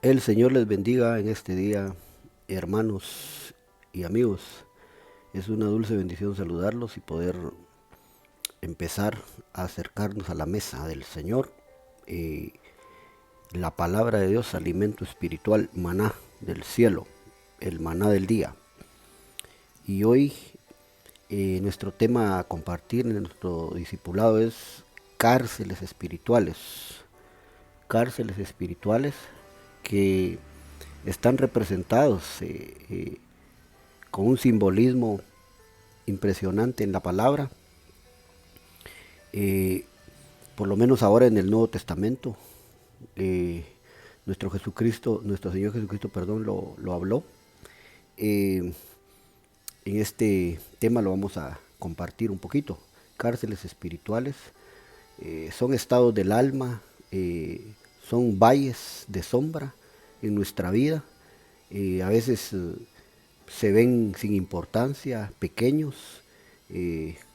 El Señor les bendiga en este día, hermanos y amigos. Es una dulce bendición saludarlos y poder empezar a acercarnos a la mesa del Señor. Eh, la palabra de Dios, alimento espiritual, maná del cielo, el maná del día. Y hoy nuestro tema a compartir en nuestro discipulado es cárceles espirituales. Cárceles espirituales que están representados con un simbolismo impresionante en la palabra, eh, por lo menos ahora en el Nuevo Testamento. eh, nuestro Señor Jesucristo, perdón, lo habló. Eh, en este tema lo vamos a compartir un poquito. Cárceles espirituales son estados del alma, son valles de sombra en nuestra vida. A veces se ven sin importancia, pequeños.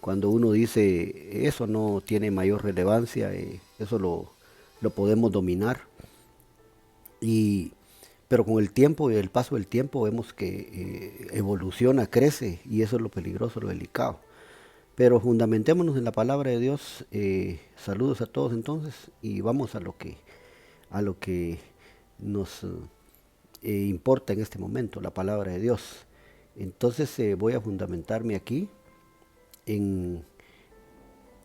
Cuando uno dice eso no tiene mayor relevancia, eso lo podemos dominar. Y, pero con el tiempo y el paso del tiempo vemos que evoluciona, crece, y eso es lo peligroso, lo delicado. Pero fundamentémonos en la palabra de Dios. Saludos a todos entonces y vamos a lo que nos importa en este momento, la palabra de Dios. Entonces voy a fundamentarme aquí en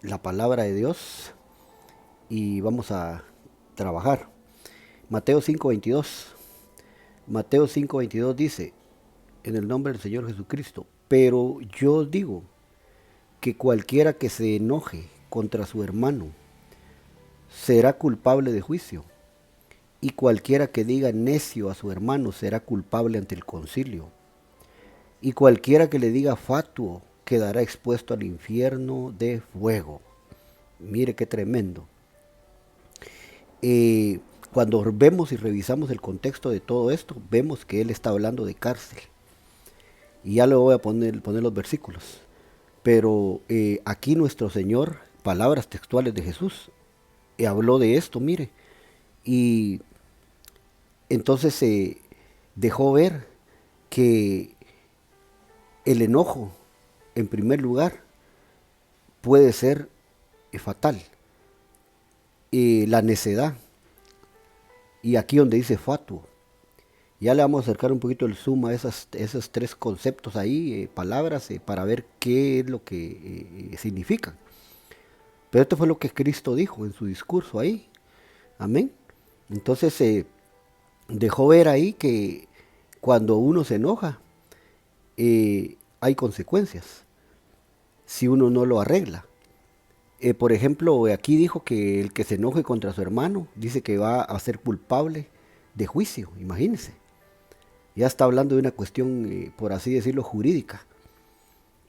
la palabra de Dios y vamos a trabajar. Mateo 5:22. Mateo 5:22 dice, en el nombre del Señor Jesucristo, pero yo os digo que cualquiera que se enoje contra su hermano será culpable de juicio, y cualquiera que diga necio a su hermano será culpable ante el concilio, y cualquiera que le diga fatuo quedará expuesto al infierno de fuego. Mire qué tremendo. Eh, Cuando vemos y revisamos el contexto de todo esto, vemos que él está hablando de cárcel. Y ya le voy a poner los versículos. Pero aquí nuestro Señor, palabras textuales de Jesús, habló de esto, mire. Y entonces se dejó ver que el enojo, en primer lugar, puede ser fatal. La necedad, y aquí donde dice fatuo, ya le vamos a acercar un poquito el zoom a esos tres conceptos ahí, palabras, para ver qué es lo que significan. Pero esto fue lo que Cristo dijo en su discurso ahí. Amén. Entonces dejó ver ahí que cuando uno se enoja, hay consecuencias si uno no lo arregla. Por ejemplo, aquí dijo que el que se enoje contra su hermano, dice que va a ser culpable de juicio, imagínense. Ya está hablando de una cuestión, por así decirlo, jurídica,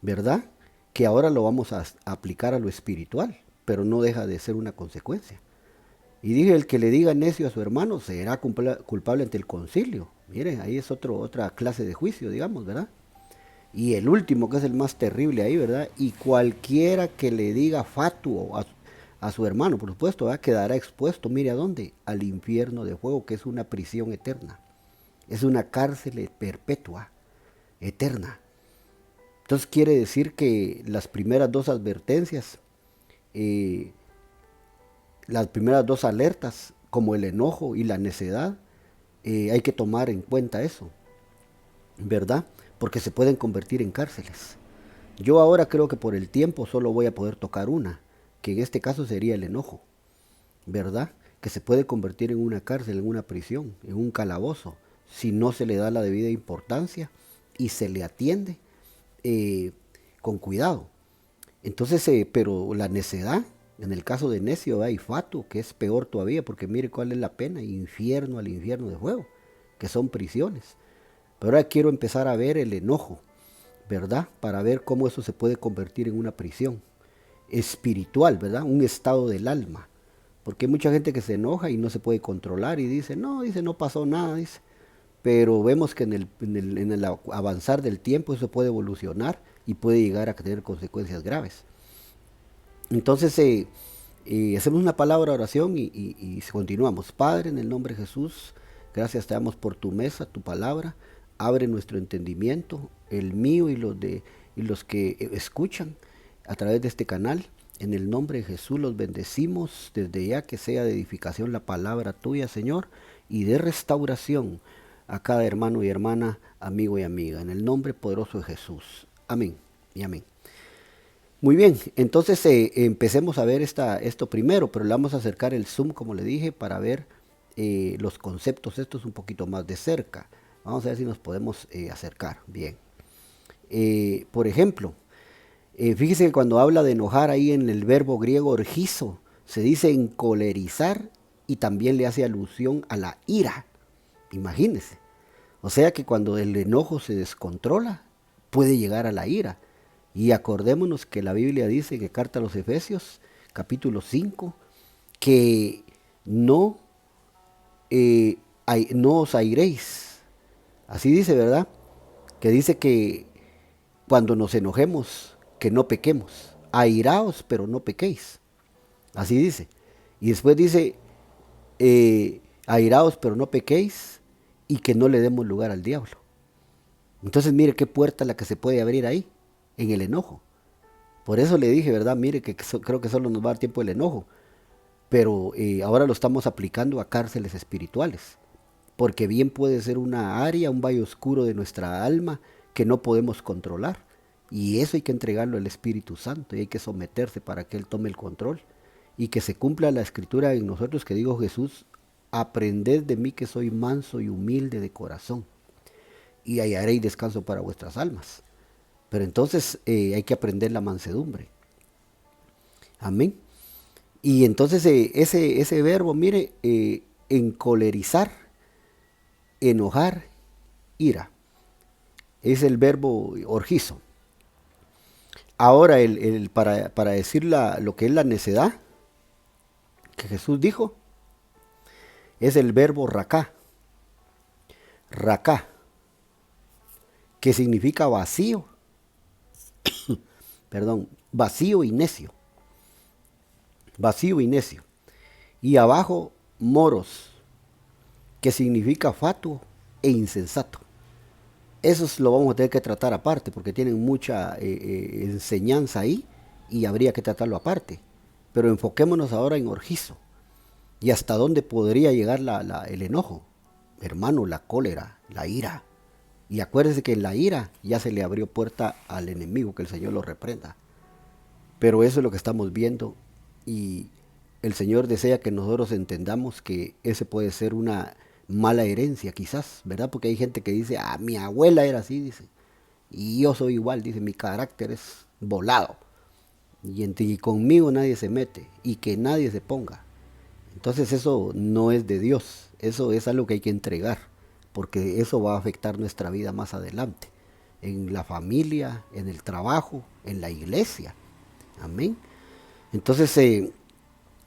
¿verdad? Que ahora lo vamos a aplicar a lo espiritual, pero no deja de ser una consecuencia. Y dije, el que le diga necio a su hermano será culpable ante el concilio. Miren, ahí es otra clase de juicio, digamos, ¿verdad? Y el último, que es el más terrible ahí, ¿verdad? Y cualquiera que le diga fatuo a su hermano, por supuesto, ¿verdad? Quedará expuesto, mire a dónde, al infierno de fuego, que es una prisión eterna. Es una cárcel perpetua, eterna. Entonces quiere decir que las primeras dos advertencias, eh, las primeras dos alertas, como el enojo y la necedad, hay que tomar en cuenta eso, ¿verdad? Porque se pueden convertir en cárceles. Yo ahora creo que por el tiempo solo voy a poder tocar una, que en este caso sería el enojo, ¿verdad? Que se puede convertir en una cárcel, en una prisión, en un calabozo, si no se le da la debida importancia y se le atiende eh, con cuidado. Entonces, pero la necedad, en el caso de necio hay fato, que es peor todavía, porque mire cuál es la pena, infierno al infierno de fuego, que son prisiones. Pero ahora quiero empezar a ver el enojo, ¿verdad? Para ver cómo eso se puede convertir en una prisión espiritual, ¿verdad? Un estado del alma. Porque hay mucha gente que se enoja y no se puede controlar y dice, no pasó nada, dice. Pero vemos que en el avanzar del tiempo eso puede evolucionar y puede llegar a tener consecuencias graves. Entonces hacemos una palabra de oración y continuamos. Padre, en el nombre de Jesús, Gracias te damos por tu mesa, tu palabra. Abre nuestro entendimiento, el mío y los que escuchan a través de este canal. En el nombre de Jesús los bendecimos desde ya, que sea de edificación la palabra tuya, Señor, y de restauración a cada hermano y hermana, amigo y amiga. En el nombre poderoso de Jesús. Amén y amén. Muy bien, entonces empecemos a ver esto primero, pero le vamos a acercar el zoom, como le dije, para ver los conceptos estos un poquito más de cerca. Vamos a ver si nos podemos acercar. Bien. Por ejemplo, fíjese que cuando habla de enojar ahí en el verbo griego orgizo, se dice encolerizar y también le hace alusión a la ira. Imagínese. O sea que cuando el enojo se descontrola, puede llegar a la ira. Y acordémonos que la Biblia dice, que carta a los Efesios, capítulo 5, que no, no os airéis. Así dice, ¿verdad? Que dice que cuando nos enojemos, que no pequemos. Airaos, pero no pequéis. Así dice. Y después dice, airaos, pero no pequéis, y que no le demos lugar al diablo. Entonces mire qué puerta la que se puede abrir ahí, en el enojo. Por eso le dije, ¿verdad? Mire que creo que solo nos va a dar tiempo el enojo. Pero ahora lo estamos aplicando a cárceles espirituales. Porque bien puede ser una área, un valle oscuro de nuestra alma que no podemos controlar. Y eso hay que entregarlo al Espíritu Santo y hay que someterse para que Él tome el control. Y que se cumpla la escritura en nosotros que dijo Jesús: aprended de mí que soy manso y humilde de corazón, y hallaréis descanso para vuestras almas. Pero entonces hay que aprender la mansedumbre. Amén. Y entonces ese verbo, mire, encolerizar, enojar, ira, es el verbo orgizo. Ahora, para decir lo que es la necedad, que Jesús dijo, es el verbo racá. Racá, que significa vacío. Perdón, vacío y necio. Vacío y necio. Y abajo, moros, que significa fatuo e insensato. Eso lo vamos a tener que tratar aparte, porque tienen mucha enseñanza ahí y habría que tratarlo aparte. Pero enfoquémonos ahora en orgizo. ¿Y hasta dónde podría llegar el enojo? Hermano, la cólera, la ira. Y acuérdese que en la ira ya se le abrió puerta al enemigo, que el Señor lo reprenda. Pero eso es lo que estamos viendo, y el Señor desea que nosotros entendamos que ese puede ser una mala herencia quizás, ¿verdad? Porque hay gente que dice, mi abuela era así, dice, y yo soy igual, dice, mi carácter es volado, y conmigo nadie se mete, y que nadie se ponga. Entonces eso no es de Dios, eso es algo que hay que entregar, porque eso va a afectar nuestra vida más adelante, en la familia, en el trabajo, en la iglesia. Amén. Entonces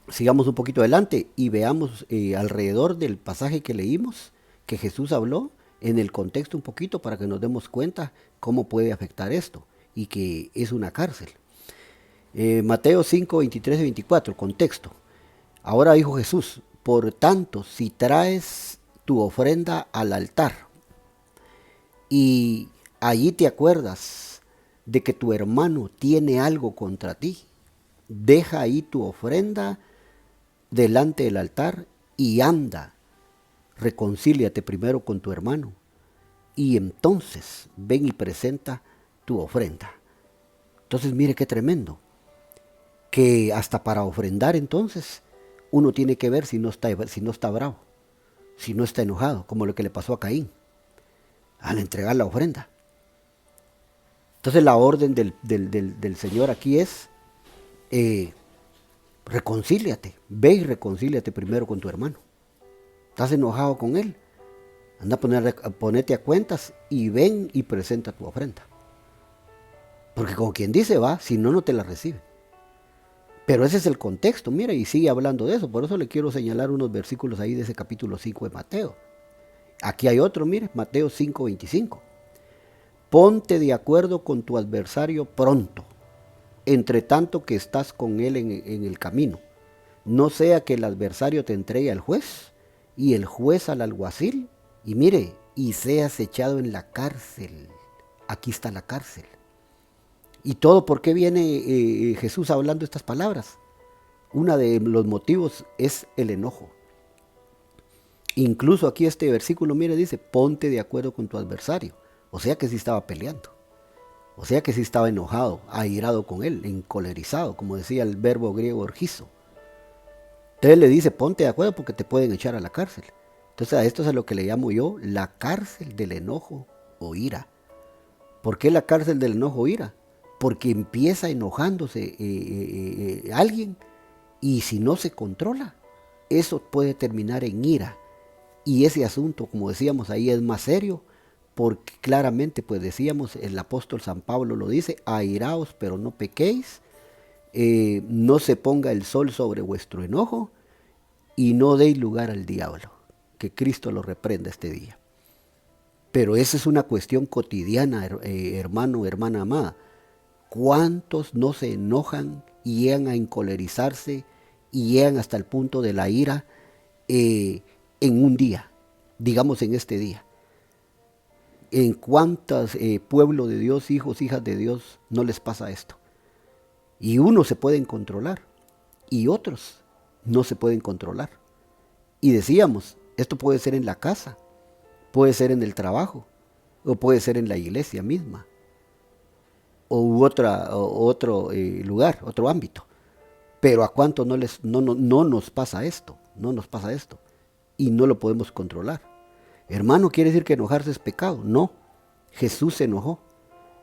sigamos un poquito adelante y veamos alrededor del pasaje que leímos, que Jesús habló en el contexto un poquito, para que nos demos cuenta cómo puede afectar esto y que es una cárcel. Mateo 5, 23 y 24, contexto. Ahora dijo Jesús: por tanto, si traes tu ofrenda al altar y allí te acuerdas de que tu hermano tiene algo contra ti, deja ahí tu ofrenda delante del altar y anda, reconcíliate primero con tu hermano y entonces ven y presenta tu ofrenda. Entonces mire qué tremendo, que hasta para ofrendar entonces uno tiene que ver si no está bravo, si no está enojado, como lo que le pasó a Caín al entregar la ofrenda. Entonces la orden del Señor aquí es, reconcíliate, ve y reconcíliate primero con tu hermano. ¿Estás enojado con él? Anda a ponerte a cuentas y ven y presenta tu ofrenda. Porque como quien dice va, si no, no te la recibe. Pero ese es el contexto, mira, y sigue hablando de eso. Por eso le quiero señalar unos versículos ahí de ese capítulo 5 de Mateo. Aquí hay otro, mire, Mateo 5, 25. Ponte de acuerdo con tu adversario pronto, entre tanto que estás con él en el camino. No sea que el adversario te entregue al juez y el juez al alguacil, y mire, y seas echado en la cárcel. Aquí está la cárcel. ¿Y todo por qué viene Jesús hablando estas palabras? Uno de los motivos es el enojo. Incluso aquí este versículo, mire, dice, ponte de acuerdo con tu adversario. O sea que sí estaba peleando. O sea que sí estaba enojado, airado con él, encolerizado, como decía el verbo griego orgizo. Entonces le dice, ponte de acuerdo porque te pueden echar a la cárcel. Entonces a esto es a lo que le llamo yo la cárcel del enojo o ira. ¿Por qué la cárcel del enojo o ira? Porque empieza enojándose alguien y si no se controla, eso puede terminar en ira. Y ese asunto, como decíamos ahí, es más serio porque claramente, pues decíamos, el apóstol San Pablo lo dice, airaos pero no pequéis, no se ponga el sol sobre vuestro enojo y no deis lugar al diablo, que Cristo lo reprenda este día. Pero esa es una cuestión cotidiana, hermano, hermana amada. ¿Cuántos no se enojan y llegan a encolerizarse y llegan hasta el punto de la ira en un día, digamos en este día? ¿En cuántos pueblo de Dios, hijos, hijas de Dios, no les pasa esto? Y unos se pueden controlar y otros no se pueden controlar. Y decíamos, esto puede ser en la casa, puede ser en el trabajo, o puede ser en la iglesia misma, o otro lugar, otro ámbito. Pero ¿a cuánto no nos pasa esto? No nos pasa esto. Y no lo podemos controlar. Hermano, ¿quiere decir que enojarse es pecado? No. Jesús se enojó.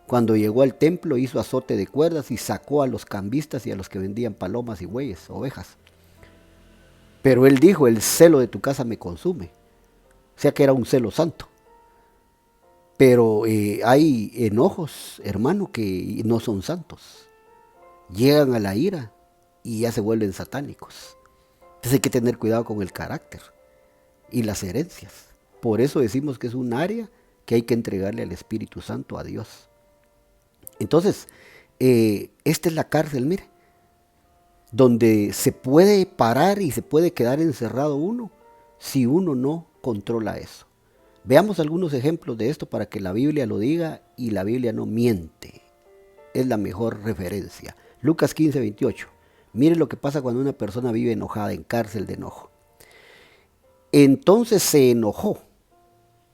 Cuando llegó al templo hizo azote de cuerdas y sacó a los cambistas y a los que vendían palomas y bueyes, ovejas. Pero él dijo, el celo de tu casa me consume. O sea que era un celo santo. Pero hay enojos, hermano, que no son santos. Llegan a la ira y ya se vuelven satánicos. Entonces hay que tener cuidado con el carácter y las herencias. Por eso decimos que es un área que hay que entregarle al Espíritu Santo, a Dios. Entonces, esta es la cárcel, mire, donde se puede parar y se puede quedar encerrado uno si uno no controla eso. Veamos algunos ejemplos de esto para que la Biblia lo diga y la Biblia no miente. Es la mejor referencia. Lucas 15:28. Mire lo que pasa cuando una persona vive enojada, en cárcel de enojo. Entonces se enojó,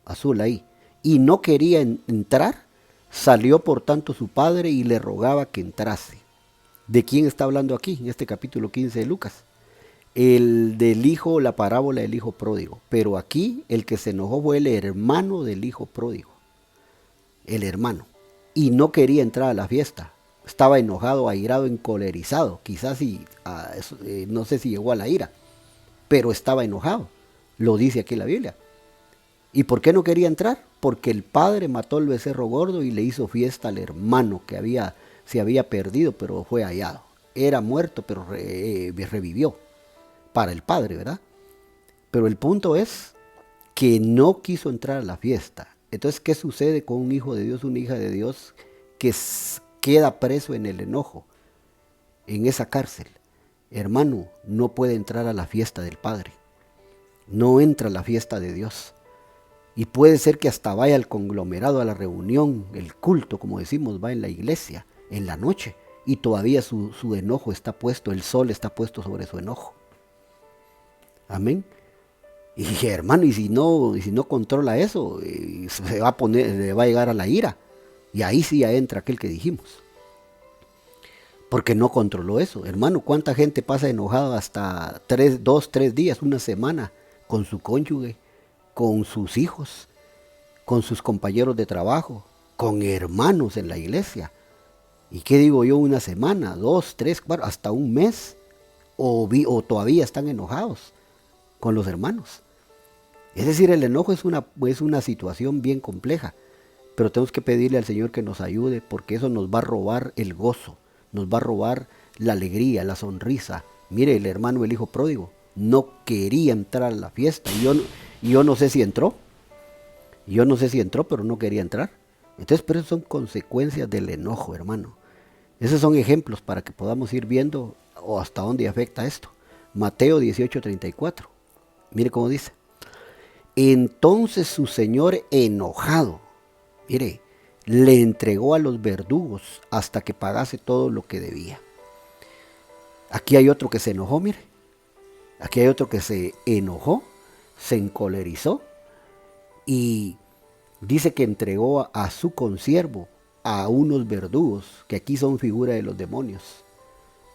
azul ahí, y no quería entrar. Salió por tanto su padre y le rogaba que entrase. ¿De quién está hablando aquí en este capítulo 15 de Lucas? El del hijo, la parábola del hijo pródigo. Pero aquí el que se enojó fue el hermano del hijo pródigo. El hermano. Y no quería entrar a la fiesta. Estaba enojado, airado, encolerizado. Quizás no sé si llegó a la ira. Pero estaba enojado. Lo dice aquí la Biblia. ¿Y por qué no quería entrar? Porque el padre mató el becerro gordo y le hizo fiesta al hermano que se había perdido, pero fue hallado. Era muerto, pero revivió. Para el padre, ¿verdad? Pero el punto es que no quiso entrar a la fiesta. Entonces, ¿qué sucede con un hijo de Dios, una hija de Dios que queda preso en el enojo, en esa cárcel? Hermano, no puede entrar a la fiesta del Padre. No entra a la fiesta de Dios. Y puede ser que hasta vaya al conglomerado, a la reunión, el culto, como decimos, va en la iglesia, en la noche, y todavía su enojo está puesto, el sol está puesto sobre su enojo. Amén. Y dije, hermano, y si no controla eso, le va a llegar a la ira. Y ahí sí ya entra aquel que dijimos. Porque no controló eso. Hermano, ¿cuánta gente pasa enojada hasta 2, 3 días, una semana, con su cónyuge, con sus hijos, con sus compañeros de trabajo, con hermanos en la iglesia? ¿Y qué digo yo? Una semana, 2, 3, 4, hasta un mes. O todavía están enojados con los hermanos. Es decir, el enojo es una situación bien compleja, pero tenemos que pedirle al Señor que nos ayude, porque eso nos va a robar el gozo, nos va a robar la alegría, la sonrisa. Mire, el hermano del hijo pródigo no quería entrar a la fiesta, y yo no sé si entró, pero no quería entrar. Entonces, pero eso son consecuencias del enojo, hermano. Esos son ejemplos para que podamos ir viendo hasta dónde afecta esto. Mateo 18:34. Mire cómo dice. Entonces su señor, enojado, mire, le entregó a los verdugos hasta que pagase todo lo que debía. Aquí hay otro que se enojó, mire. Aquí hay otro que se enojó, se encolerizó y dice que entregó a su consiervo a unos verdugos, que aquí son figura de los demonios.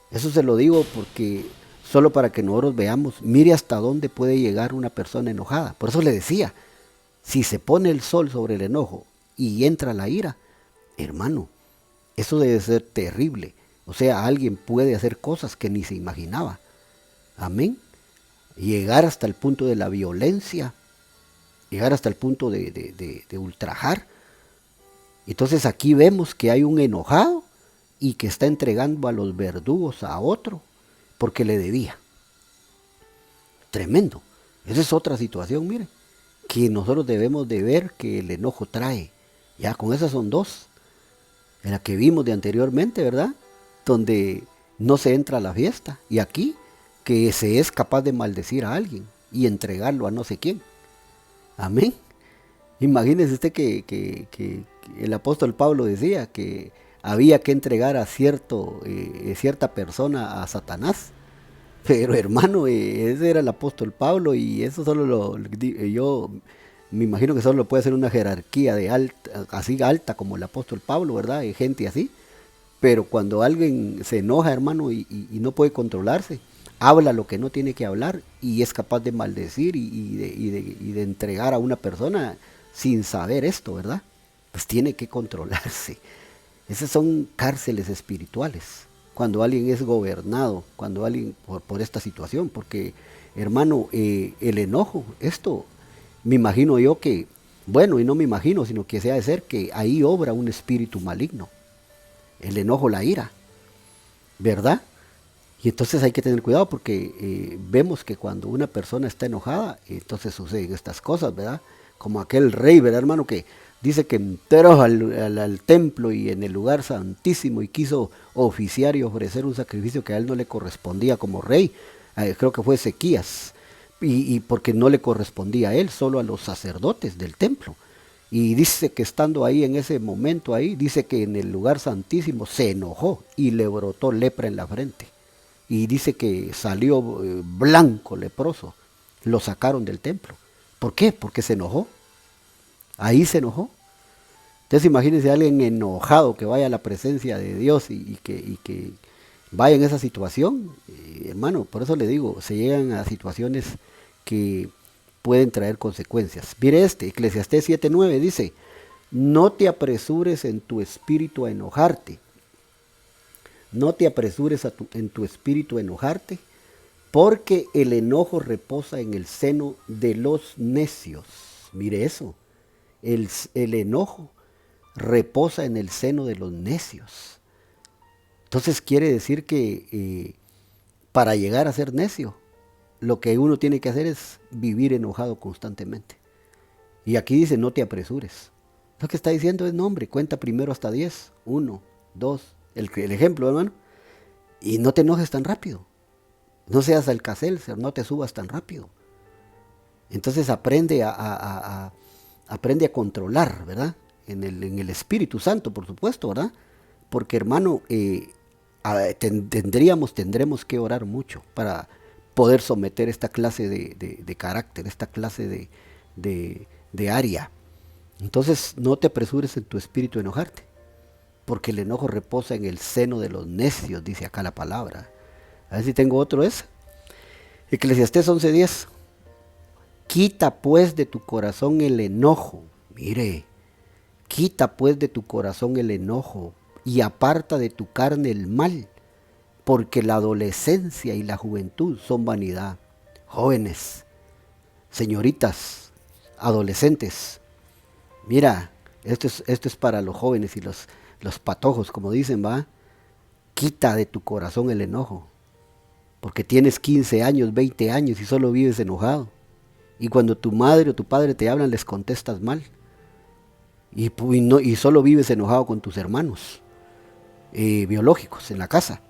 Eso se lo digo porque solo para que nosotros veamos, mire hasta dónde puede llegar una persona enojada. Por eso le decía, si se pone el sol sobre el enojo y entra la ira, hermano, eso debe ser terrible. O sea, alguien puede hacer cosas que ni se imaginaba. Amén. Llegar hasta el punto de la violencia, llegar hasta el punto de ultrajar. Entonces aquí vemos que hay un enojado y que está entregando a los verdugos a otro porque le debía. Tremendo. Esa es otra situación, mire, que nosotros debemos de ver que el enojo trae. Ya con esas son dos. En la que vimos de anteriormente, ¿verdad? Donde no se entra a la fiesta. Y aquí, que se es capaz de maldecir a alguien y entregarlo a no sé quién. Amén. Imagínese usted que el apóstol Pablo decía que había que entregar a cierta persona a Satanás. Pero hermano, ese era el apóstol Pablo y eso solo yo me imagino que solo lo puede hacer una jerarquía de alta, así alta como el apóstol Pablo, ¿verdad? Hay gente así. Pero cuando alguien se enoja, hermano, y no puede controlarse, habla lo que no tiene que hablar y es capaz de maldecir y de entregar a una persona sin saber esto, ¿verdad? Pues tiene que controlarse. Esas son cárceles espirituales. Cuando alguien es gobernado, cuando alguien por esta situación, porque hermano, el enojo, esto me imagino yo que, bueno, y no me imagino, sino que se ha de ser que ahí obra un espíritu maligno, el enojo, la ira, ¿verdad? Y entonces hay que tener cuidado porque vemos que cuando una persona está enojada, entonces suceden estas cosas, ¿verdad? Como aquel rey, ¿verdad, hermano? Que dice que entró al templo y en el lugar santísimo y quiso oficiar y ofrecer un sacrificio que a él no le correspondía como rey. Creo que fue Ezequías. Y porque no le correspondía a él, solo a los sacerdotes del templo. Y dice que estando ahí en ese momento ahí, dice que en el lugar santísimo se enojó y le brotó lepra en la frente. Y dice que salió blanco, leproso. Lo sacaron del templo. ¿Por qué? Porque se enojó. Ahí se enojó. Entonces imagínense a alguien enojado que vaya a la presencia de Dios y que vaya en esa situación. Hermano, por eso le digo, se llegan a situaciones que pueden traer consecuencias. Mire Eclesiastés 7:9 dice, no te apresures en tu espíritu a enojarte. No te apresures en tu espíritu a enojarte, porque el enojo reposa en el seno de los necios. Mire eso, el enojo reposa en el seno de los necios. Entonces quiere decir que para llegar a ser necio, lo que uno tiene que hacer es vivir enojado constantemente. Y aquí dice, no te apresures. Lo que está diciendo es, no hombre, cuenta primero hasta 10. 1, 2, el ejemplo, hermano. Y no te enojes tan rápido. No seas Alcacelser, no te subas tan rápido. Entonces aprende a controlar, ¿verdad? En el Espíritu Santo, por supuesto, ¿verdad? Porque hermano, tendremos que orar mucho para poder someter esta clase de carácter, esta clase de área. Entonces no te apresures en tu espíritu a enojarte, porque el enojo reposa en el seno de los necios, dice acá la palabra. A ver si tengo otro es. Eclesiastés 11:10. Quita pues de tu corazón el enojo. Mire, quita pues de tu corazón el enojo y aparta de tu carne el mal, porque la adolescencia y la juventud son vanidad. Jóvenes, señoritas, adolescentes, mira, esto es para los jóvenes y los patojos, como dicen, ¿va? Quita de tu corazón el enojo, porque tienes 15 años, 20 años y solo vives enojado. Y cuando tu madre o tu padre te hablan, les contestas mal. Y solo vives enojado con tus hermanos biológicos en la casa.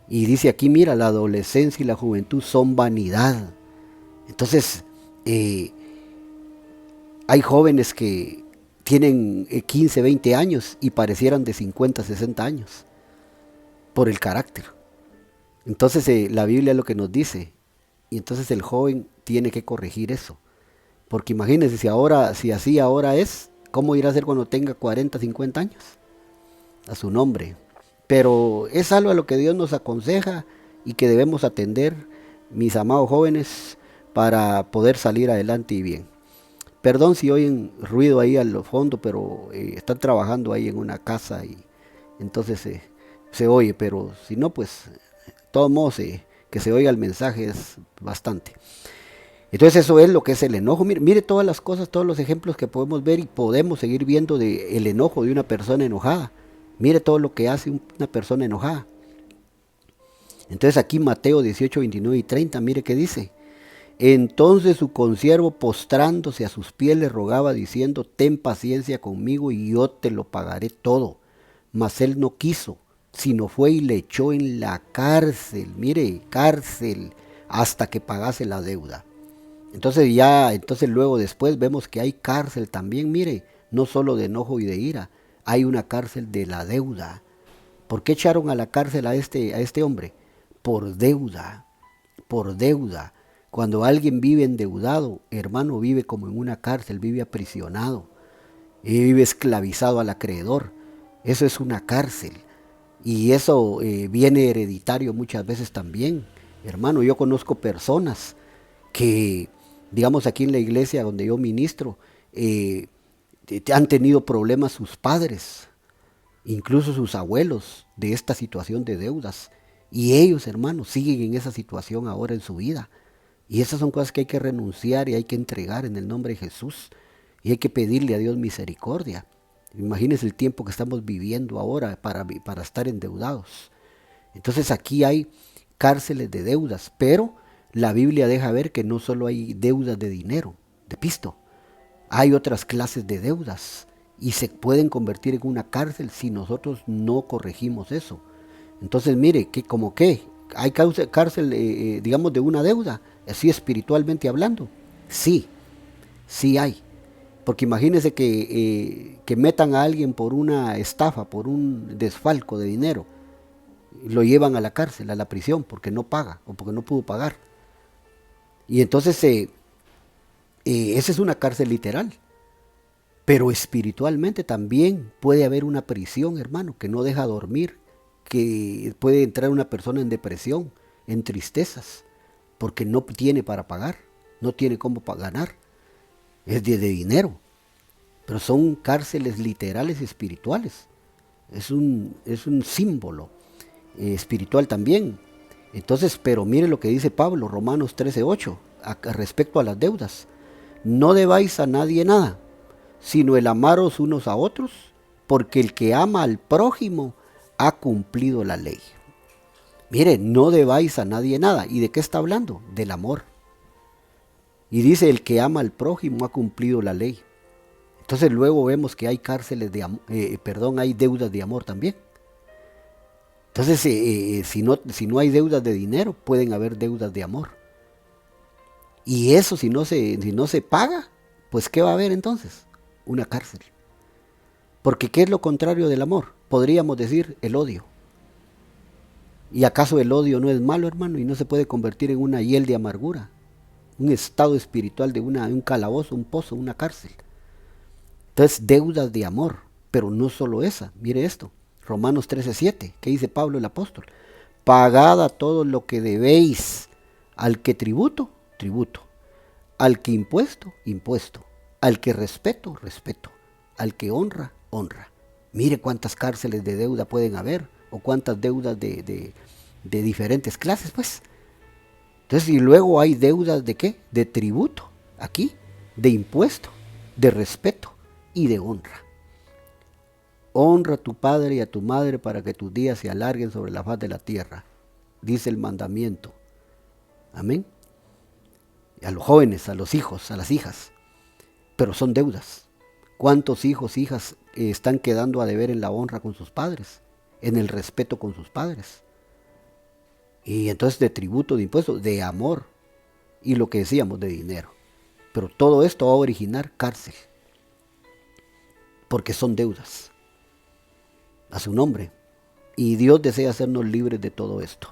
Y dice aquí, mira, la adolescencia y la juventud son vanidad. Entonces, Hay jóvenes que tienen 15, 20 años y parecieran de 50, 60 años por el carácter. Entonces la Biblia es lo que nos dice. Y entonces el joven tiene que corregir eso. Porque imagínense, si así ahora es, ¿cómo irá a ser cuando tenga 40, 50 años? A su nombre. Pero es algo a lo que Dios nos aconseja y que debemos atender, mis amados jóvenes, para poder salir adelante y bien. Perdón si oyen ruido ahí al fondo, pero están trabajando ahí en una casa y entonces se oye, pero si no, pues, de todos modos, que se oiga el mensaje es bastante. Entonces eso es lo que es el enojo. Mire todas las cosas, todos los ejemplos que podemos ver y podemos seguir viendo de el enojo de una persona enojada. Mire todo lo que hace una persona enojada. Entonces aquí Mateo 18, 29 y 30, mire qué dice. Entonces su consiervo, postrándose a sus pies, le rogaba diciendo, ten paciencia conmigo y yo te lo pagaré todo. Mas él no quiso, sino fue y le echó en la cárcel, mire, cárcel, hasta que pagase la deuda. Entonces luego después vemos que hay cárcel también, mire, no solo de enojo y de ira, hay una cárcel de la deuda. ¿Por qué echaron a la cárcel a este hombre? Por deuda, por deuda. Cuando alguien vive endeudado, hermano, vive como en una cárcel, vive aprisionado, vive esclavizado al acreedor. Eso es una cárcel. Y eso viene hereditario muchas veces también. Hermano, yo conozco personas que, digamos aquí en la iglesia donde yo ministro, han tenido problemas sus padres, incluso sus abuelos, de esta situación de deudas. Y ellos, hermanos, siguen en esa situación ahora en su vida. Y esas son cosas que hay que renunciar y hay que entregar en el nombre de Jesús. Y hay que pedirle a Dios misericordia. Imagínense el tiempo que estamos viviendo ahora para estar endeudados. Entonces aquí hay cárceles de deudas, pero la Biblia deja ver que no solo hay deudas de dinero, de pisto. Hay otras clases de deudas y se pueden convertir en una cárcel si nosotros no corregimos eso. Entonces mire, que como que hay cárcel, digamos, de una deuda, así espiritualmente hablando. Sí, sí hay. Porque imagínense que metan a alguien por una estafa, por un desfalco de dinero, lo llevan a la cárcel, a la prisión, porque no paga o porque no pudo pagar. Y entonces esa es una cárcel literal. Pero espiritualmente también puede haber una prisión, hermano, que no deja dormir, que puede entrar una persona en depresión, en tristezas, porque no tiene para pagar, no tiene cómo ganar. Es de dinero, pero son cárceles literales y espirituales. Es un símbolo espiritual también. Entonces, pero mire lo que dice Pablo, Romanos 13:8, respecto a las deudas. No debáis a nadie nada, sino el amaros unos a otros, porque el que ama al prójimo ha cumplido la ley. Mire, no debáis a nadie nada. ¿Y de qué está hablando? Del amor. Y dice, el que ama al prójimo ha cumplido la ley. Entonces luego vemos que hay cárceles de hay deudas de amor también. Entonces, si no hay deudas de dinero, pueden haber deudas de amor. Y eso si no se paga, pues ¿qué va a haber entonces? Una cárcel. Porque ¿qué es lo contrario del amor? Podríamos decir el odio. ¿Y acaso el odio no es malo, hermano? Y no se puede convertir en una hiel de amargura, un estado espiritual de un calabozo, un pozo, una cárcel. Entonces, deudas de amor, pero no solo esa. Mire esto, Romanos 13:7, ¿qué dice Pablo el apóstol? Pagad a todo lo que debéis, al que tributo, tributo, al que impuesto, impuesto, al que respeto, respeto, al que honra, honra. Mire cuántas cárceles de deuda pueden haber, o cuántas deudas de diferentes clases, pues. Entonces, y luego hay deudas de ¿qué? De tributo, aquí, de impuesto, de respeto y de honra. Honra a tu padre y a tu madre para que tus días se alarguen sobre la faz de la tierra, dice el mandamiento. Amén. A los jóvenes, a los hijos, a las hijas. Pero son deudas. ¿Cuántos hijos, hijas están quedando a deber en la honra con sus padres? En el respeto con sus padres. Y entonces de tributo, de impuestos, de amor. Y lo que decíamos, de dinero. Pero todo esto va a originar cárcel, porque son deudas a su nombre. Y Dios desea hacernos libres de todo esto.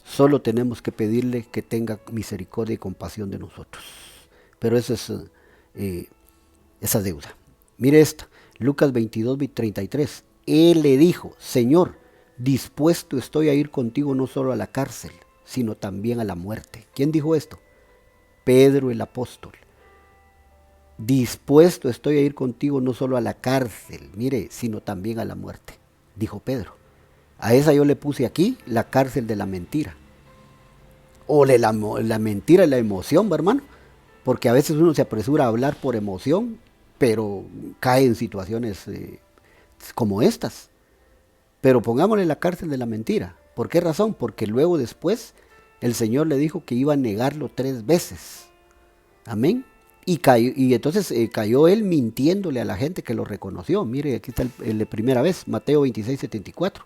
Solo tenemos que pedirle que tenga misericordia y compasión de nosotros. Pero eso es esa deuda. Mire esta, Lucas 22, 33. Él le dijo, Señor, dispuesto estoy a ir contigo no solo a la cárcel, sino también a la muerte. ¿Quién dijo esto? Pedro el apóstol. Dispuesto estoy a ir contigo no solo a la cárcel, mire, sino también a la muerte, dijo Pedro. A esa yo le puse aquí la cárcel de la mentira. O la mentira y la emoción, hermano. Porque a veces uno se apresura a hablar por emoción, pero cae en situaciones como estas. Pero pongámosle la cárcel de la mentira. ¿Por qué razón? Porque luego después el Señor le dijo que iba a negarlo 3 veces. Amén. Y entonces cayó él mintiéndole a la gente que lo reconoció. Mire, aquí está el de primera vez, Mateo 26, 74.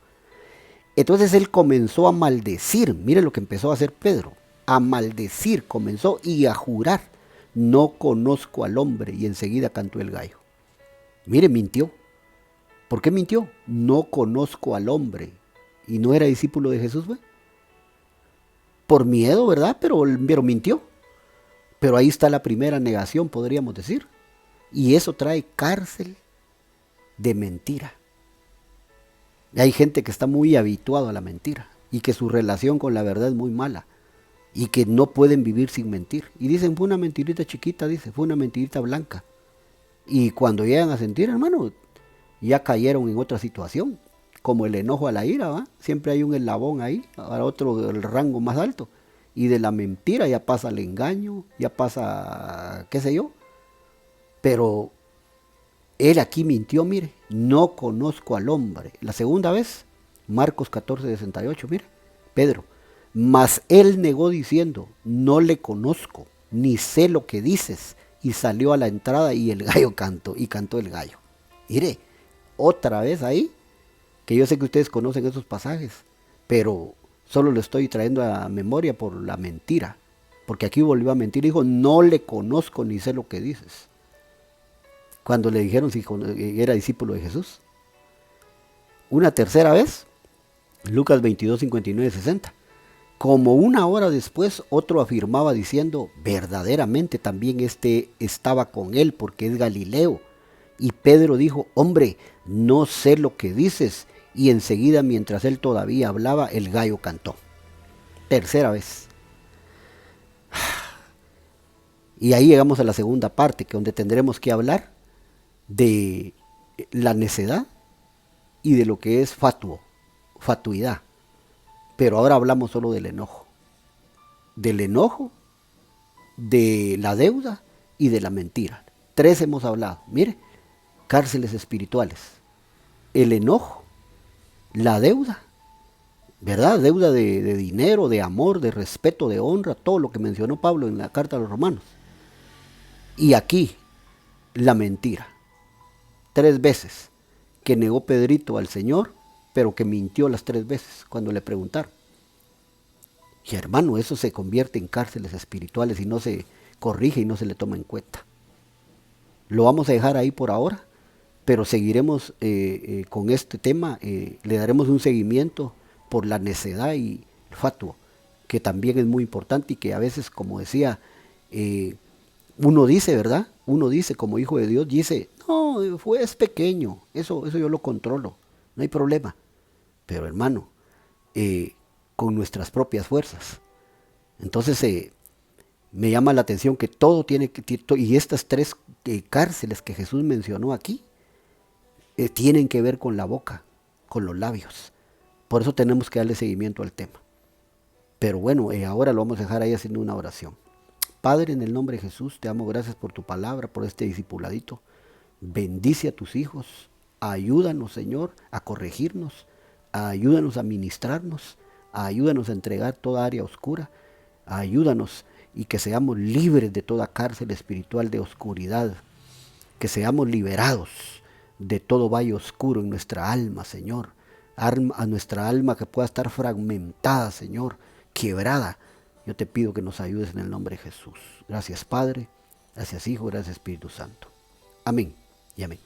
Entonces él comenzó a maldecir. Mire lo que empezó a hacer Pedro. A maldecir comenzó y a jurar. No conozco al hombre. Y enseguida cantó el gallo. Mire, mintió. ¿Por qué mintió? No conozco al hombre. ¿Y no era discípulo de Jesús, güey? Por miedo, ¿verdad? Pero mintió. Pero ahí está la primera negación, podríamos decir. Y eso trae cárcel de mentira. Y hay gente que está muy habituada a la mentira y que su relación con la verdad es muy mala y que no pueden vivir sin mentir. Y dicen, fue una mentirita chiquita, dice, fue una mentirita blanca. Y cuando llegan a sentir, hermano, ya cayeron en otra situación, como el enojo a la ira, ¿va? Siempre hay un eslabón ahí, ahora otro, el rango más alto. Y de la mentira ya pasa al engaño, ya pasa, qué sé yo. Pero él aquí mintió, mire, no conozco al hombre. La segunda vez, Marcos 14, 68, mire, Pedro. Mas él negó diciendo, no le conozco, ni sé lo que dices. Y salió a la entrada y el gallo cantó, y cantó el gallo. Mire, otra vez ahí, que yo sé que ustedes conocen esos pasajes, pero solo lo estoy trayendo a memoria por la mentira. Porque aquí volvió a mentir, dijo, no le conozco ni sé lo que dices. Cuando le dijeron si era discípulo de Jesús. Una tercera vez, Lucas 22, 59, 60. Como una hora después, otro afirmaba diciendo, verdaderamente también este estaba con él porque es Galileo. Y Pedro dijo, hombre, no sé lo que dices. Y enseguida, mientras él todavía hablaba, el gallo cantó. Tercera vez. Y ahí llegamos a la segunda parte, que donde tendremos que hablar de la necedad y de lo que es fatuidad. Pero ahora hablamos solo del enojo, de la deuda y de la mentira. 3 hemos hablado. Mire, cárceles espirituales, el enojo, la deuda, ¿verdad? Deuda de dinero, de amor, de respeto, de honra, todo lo que mencionó Pablo en la carta a los romanos. Y aquí, la mentira. 3 veces que negó Pedrito al Señor, pero que mintió las 3 veces cuando le preguntaron. Y hermano, eso se convierte en cárceles espirituales y no se corrige y no se le toma en cuenta. Lo vamos a dejar ahí por ahora, pero seguiremos con este tema, le daremos un seguimiento por la necedad y el fatuo, que también es muy importante y que a veces, como decía, uno dice, ¿verdad? Uno dice, como hijo de Dios, dice, no, es pequeño, eso yo lo controlo, no hay problema. Pero hermano, con nuestras propias fuerzas. Entonces me llama la atención que todo tiene que, y estas 3 cárceles que Jesús mencionó aquí, tienen que ver con la boca, con los labios. Por eso tenemos que darle seguimiento al tema. Pero bueno, ahora lo vamos a dejar ahí haciendo una oración. Padre, en el nombre de Jesús, te damos gracias por tu palabra, por este discipuladito. Bendice a tus hijos. Ayúdanos, Señor, a corregirnos. Ayúdanos a ministrarnos. Ayúdanos a entregar toda área oscura. Ayúdanos y que seamos libres de toda cárcel espiritual de oscuridad. Que seamos liberados de todo valle oscuro en nuestra alma, Señor. A nuestra alma que pueda estar fragmentada, Señor, quebrada. Yo te pido que nos ayudes en el nombre de Jesús. Gracias, Padre. Gracias Hijo, gracias Espíritu Santo. Amén y amén.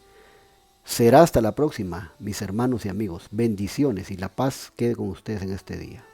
Será hasta la próxima, mis hermanos y amigos. Bendiciones y la paz quede con ustedes en este día.